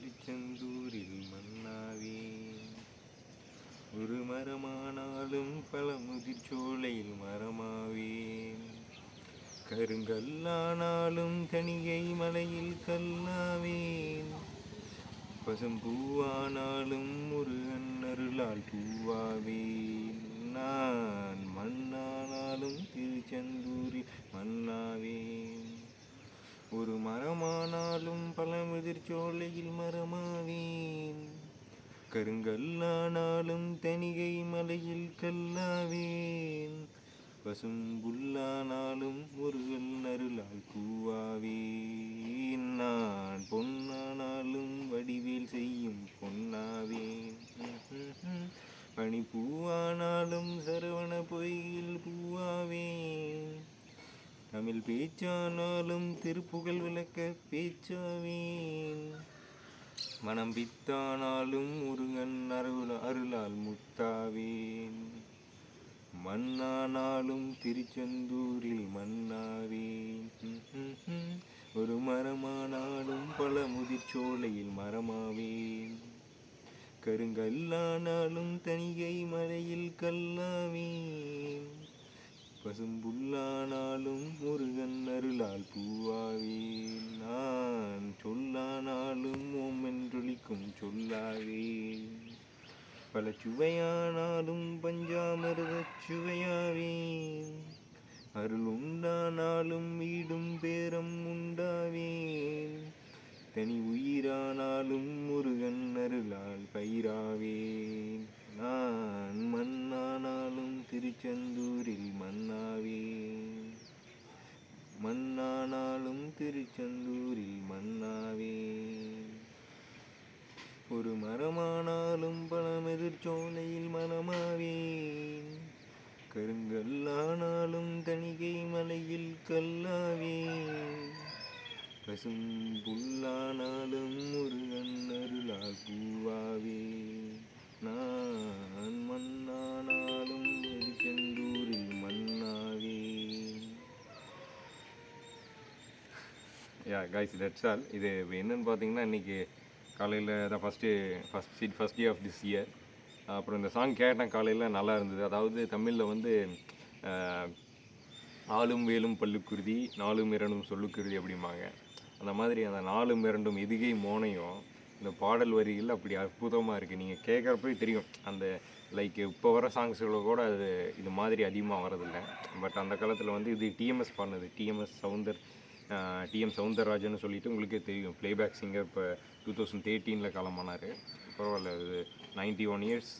திருச்செந்தூரில் மன்னாவே. ஒரு மரமானாலும் பல முதிர்ச்சோலையில் மரமாவேன். கருங்கல்லானாலும் தனிகை மலையில் கல்லாவேன். பசும்பூவானாலும் ஒரு அருளால் பூவாவேன். நான் மண்ணானாலும் திருச்செந்தூரில் மன்னாவேன். ஒரு மரமானாலும் பல முதிர்ச்சோலையில் மரமாவேன். கருங்கல்லானாலும் தனிகை மலையில் கல்லாவேன். பசும்புல்லானாலும் முருகன் அருளால் பூவாவேன். நான் பொன்னானாலும் வடிவேல் செய்யும் பொன்னாவேன். பனிப்பூவானாலும் சரவண பொய்யில் பூவாவேன். தமிழ் பேச்சானாலும் திருப்புகழ் விளக்க பேச்சாவேன். மனம் பித்தானாலும் முருகன் அருளால் முத்தாவேன். மண்ணானாலும் திருச்செந்தூரில் மன்னாவேன். ஒரு மரமானாலும் பல முதிர்ச்சோலையில் மரமாவேன். கருங்கல்லானாலும் தனிகை மலையில் கல்லாவேன். பசும்புல்லானாலும் முருகன் அருளால் பூவாவேன். நான் சொல்லானாலும் ஓம் என்றொலிக்கும் சொல்லாவேன். பல சுவையானாலும் பஞ்சாமிர்த சுவையாவேன். அருள் உண்டானாலும் வீடும் பேரம் உண்டாவேன். தனி உயிரானாலும் முருகன் அருளால் பயிராவேன். நான் மண்ணானாலும் திருச்செந்தூரில் மன்னாவேன். மண்ணானாலும் திருச்செந்தூரில் மன்னாவேன். ஒரு மரமானாலும் பழமெதிர்ச்சோலையில் மரமாவேன். கருங்கல்லானாலும் தணிகை மலையில் கல்லாவேன். பசும் புல்லானாலும் முருகன் அருளால் பூவாவேன். நான் மண்ணானாலும் திருச்செந்தூரில் மன்னாவேன். Guys, that's all. இது என்னென்னு பார்த்தீங்கன்னா, இன்றைக்கி காலையில் தான் first day of this year. அப்புறம் இந்த சாங் கேட்டேன் காலையில், நல்லா இருந்தது. அதாவது தமிழில் வந்து ஆளும் வேலும் பல்லுக்குருதி, நாலும் இரண்டும் சொல்லுக்குருதி அப்படிம்பாங்க. அந்த மாதிரி அந்த நாலும் இரண்டும் எதுகை மோனையும் இந்த பாடல் வரிகள் அப்படி அற்புதமாக இருக்குது. நீங்கள் கேட்குறப்பே தெரியும். அந்த லைக் இப்போ வர சாங்ஸுகளை கூட அது இது மாதிரி அதிகமாக வரதில்லை. பட் அந்த காலத்தில் வந்து இது டிஎம்எஸ் பாடினது. டிஎம் சவுந்தரராஜன் சொல்லிட்டு உங்களுக்கே தெரியும். Playback singer. இப்போ 2013 காலமானார். பரவாயில்ல, இது 91 இயர்ஸ்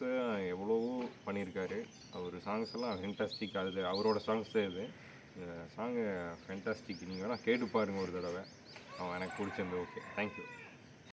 எவ்வளவோ பண்ணியிருக்காரு. அவர் சாங்ஸ் எல்லாம் ஃபென்டாஸ்டிக். அது அவரோட சாங்ஸ் தான் இது. Song fantastic. நீங்கள் வேணால் கேட்டு பாருங்கள் ஒரு தடவை. எனக்கு பிடிச்சிருந்து. Okay, thank you.